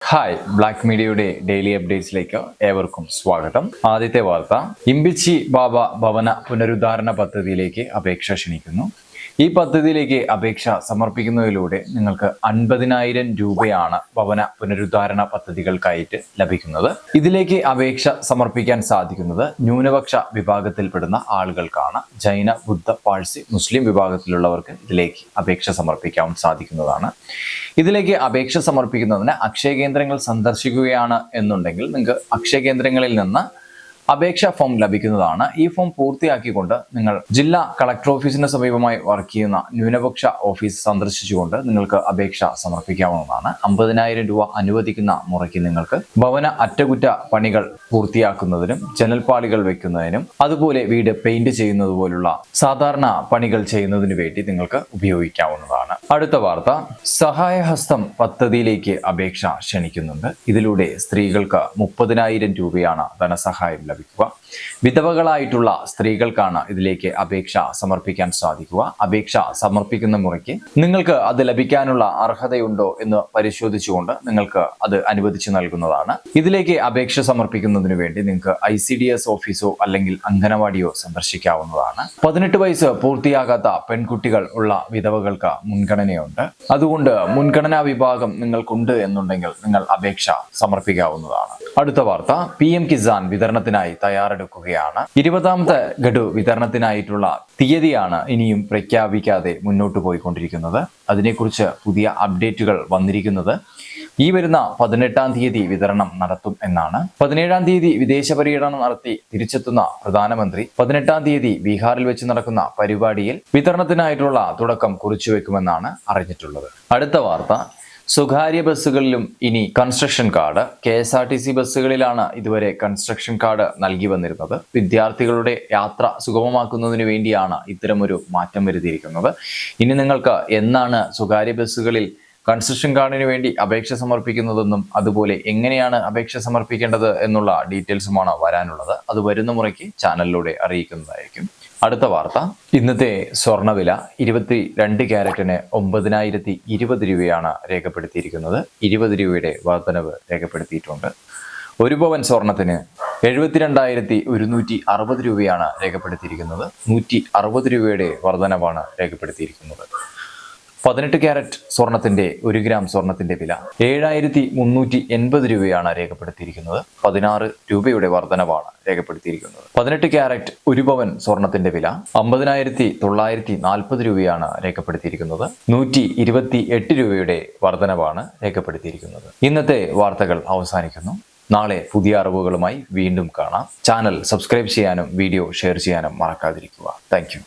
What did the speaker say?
Hi, black മീഡിയയുടെ daily അപ്ഡേറ്റ്സിലേക്ക് ഏവർക്കും സ്വാഗതം. ആദ്യത്തെ വാർത്ത, ഇമ്പിച്ചി ബാബ ഭവന പുനരുദ്ധാരണ പദ്ധതിയിലേക്ക് അപേക്ഷ ക്ഷണിക്കുന്നു. ഈ പദ്ധതിയിലേക്ക് അപേക്ഷ സമർപ്പിക്കുന്നതിലൂടെ നിങ്ങൾക്ക് 50,000 രൂപയാണ് ഭവന പുനരുദ്ധാരണ പദ്ധതികൾക്കായിട്ട് ലഭിക്കുന്നത്. ഇതിലേക്ക് അപേക്ഷ സമർപ്പിക്കാൻ സാധിക്കുന്നത് ന്യൂനപക്ഷ വിഭാഗത്തിൽപ്പെടുന്ന ആളുകൾക്കാണ്. ജൈന, ബുദ്ധ, പാഴ്സി, മുസ്ലിം വിഭാഗത്തിലുള്ളവർക്ക് ഇതിലേക്ക് അപേക്ഷ സമർപ്പിക്കാൻ സാധിക്കുന്നതാണ്. ഇതിലേക്ക് അപേക്ഷ സമർപ്പിക്കുന്നതിന് അക്ഷയ കേന്ദ്രങ്ങൾ സന്ദർശിക്കുകയാണ് എന്നുണ്ടെങ്കിൽ നിങ്ങൾക്ക് അക്ഷയ കേന്ദ്രങ്ങളിൽ നിന്ന് അപേക്ഷാ ഫോം ലഭിക്കുന്നതാണ്. ഈ ഫോം പൂർത്തിയാക്കിക്കൊണ്ട് നിങ്ങൾ ജില്ലാ കളക്ടർ ഓഫീസിന് സമീപമായി വർക്ക് ചെയ്യുന്ന ന്യൂനപക്ഷ ഓഫീസ് സന്ദർശിച്ചുകൊണ്ട് നിങ്ങൾക്ക് അപേക്ഷ സമർപ്പിക്കാവുന്നതാണ്. 50,000 രൂപ അനുവദിക്കുന്ന മുറയ്ക്ക് നിങ്ങൾക്ക് ഭവന അറ്റകുറ്റ പണികൾ പൂർത്തിയാക്കുന്നതിനും ജനൽപ്പാളികൾ വെക്കുന്നതിനും അതുപോലെ വീട് പെയിന്റ് ചെയ്യുന്നത് പോലുള്ള സാധാരണ പണികൾ ചെയ്യുന്നതിന് വേണ്ടി നിങ്ങൾക്ക് ഉപയോഗിക്കാവുന്നതാണ്. അടുത്ത വാർത്ത, സഹായഹസ്തം പദ്ധതിയിലേക്ക് അപേക്ഷ ക്ഷണിക്കുന്നുണ്ട്. ഇതിലൂടെ സ്ത്രീകൾക്ക് 30,000 രൂപയാണ് ധനസഹായം ലഭിക്കുക. വിധവകളായിട്ടുള്ള സ്ത്രീകൾക്കാണ് ഇതിലേക്ക് അപേക്ഷ സമർപ്പിക്കാൻ സാധിക്കുക. അപേക്ഷ സമർപ്പിക്കുന്ന മുറയ്ക്ക് നിങ്ങൾക്ക് അത് ലഭിക്കാനുള്ള അർഹതയുണ്ടോ എന്ന് പരിശോധിച്ചുകൊണ്ട് നിങ്ങൾക്ക് അത് അനുവദിച്ചു നൽകുന്നതാണ്. ഇതിലേക്ക് അപേക്ഷ സമർപ്പിക്കുന്നതിന് വേണ്ടി നിങ്ങൾക്ക് ICDS ഓഫീസോ അല്ലെങ്കിൽ അംഗനവാടിയോ സന്ദർശിക്കാവുന്നതാണ്. 18 വയസ്സ് പൂർത്തിയാകാത്ത പെൺകുട്ടികൾ ഉള്ള വിധവകൾക്ക് മുൻഗണനയുണ്ട്. അതുകൊണ്ട് മുൻഗണനാ വിഭാഗം നിങ്ങൾക്കുണ്ട് എന്നുണ്ടെങ്കിൽ നിങ്ങൾ അപേക്ഷ സമർപ്പിക്കാവുന്നതാണ്. അടുത്ത വാർത്ത, PM കിസാൻ വിതരണത്തിനായി തയ്യാറെടുക്കുകയാണ്. 20ാമത്തെ ഗഡു വിതരണത്തിനായിട്ടുള്ള തീയതിയാണ് ഇനിയും പ്രഖ്യാപിക്കാതെ മുന്നോട്ട് പോയിക്കൊണ്ടിരിക്കുന്നത്. അതിനെക്കുറിച്ച് പുതിയ അപ്ഡേറ്റുകൾ വന്നിരിക്കുന്നത് ഈ വരുന്ന 18ാം തീയതി വിതരണം നടത്തും എന്നാണ്. 17ാം തീയതി വിദേശ പര്യടനം നടത്തി തിരിച്ചെത്തുന്ന പ്രധാനമന്ത്രി 18ാം തീയതി ബീഹാറിൽ വെച്ച് നടക്കുന്ന പരിപാടിയിൽ വിതരണത്തിനായിട്ടുള്ള തുടക്കം കുറിച്ചുവെക്കുമെന്നാണ് അറിഞ്ഞിട്ടുള്ളത്. അടുത്ത വാർത്ത, സ്വകാര്യ ബസ്സുകളിലും ഇനി കൺസ്ട്രക്ഷൻ കാർഡ്. KSRTC ബസ്സുകളിലാണ് ഇതുവരെ കൺസ്ട്രക്ഷൻ കാർഡ് നൽകി വന്നിരുന്നത്. വിദ്യാർത്ഥികളുടെ യാത്ര സുഗമമാക്കുന്നതിന് വേണ്ടിയാണ് ഇത്തരമൊരു മാറ്റം വരുത്തിയിരിക്കുന്നത്. ഇനി നിങ്ങൾക്ക് എന്നാണ് സ്വകാര്യ ബസ്സുകളിൽ കൺസ്ട്രക്ഷൻ കാർഡിന് വേണ്ടി അപേക്ഷ സമർപ്പിക്കുന്നതെന്നും അതുപോലെ എങ്ങനെയാണ് അപേക്ഷ സമർപ്പിക്കേണ്ടത് എന്നുള്ള ഡീറ്റെയിൽസുമാണ് വരാനുള്ളത്. അത് വരുന്ന മുറയ്ക്ക് ചാനലിലൂടെ അറിയിക്കുന്നതായിരിക്കും. അടുത്ത വാർത്ത, ഇന്നത്തെ സ്വർണ്ണവില 22 ക്യാരറ്റിന് 9,020 രൂപയാണ് രേഖപ്പെടുത്തിയിരിക്കുന്നത്. 20 രൂപയുടെ വർധനവ് രേഖപ്പെടുത്തിയിട്ടുണ്ട്. 1 പവൻ സ്വർണത്തിന് 72,160 രൂപയാണ് രേഖപ്പെടുത്തിയിരിക്കുന്നത്. 160 രൂപയുടെ വർധനവാണ് രേഖപ്പെടുത്തിയിരിക്കുന്നത്. 18 ക്യാരറ്റ് സ്വർണത്തിന്റെ 1 ഗ്രാം സ്വർണത്തിന്റെ വില 7,380 രൂപയാണ് രേഖപ്പെടുത്തിയിരിക്കുന്നത്. 16 രൂപയുടെ വർധനവാണ് രേഖപ്പെടുത്തിയിരിക്കുന്നത്. 18 ക്യാരറ്റ് 1 പവൻ സ്വർണത്തിന്റെ വില 50,940 രൂപയാണ് രേഖപ്പെടുത്തിയിരിക്കുന്നത്. 128 രൂപയുടെ വർധനവാണ് രേഖപ്പെടുത്തിയിരിക്കുന്നത്. ഇന്നത്തെ വാർത്തകൾ അവസാനിക്കുന്നു. നാളെ പുതിയ അറിവുകളുമായി വീണ്ടും കാണാം. ചാനൽ സബ്സ്ക്രൈബ് ചെയ്യാനും വീഡിയോ ഷെയർ ചെയ്യാനും മറക്കാതിരിക്കുക. താങ്ക്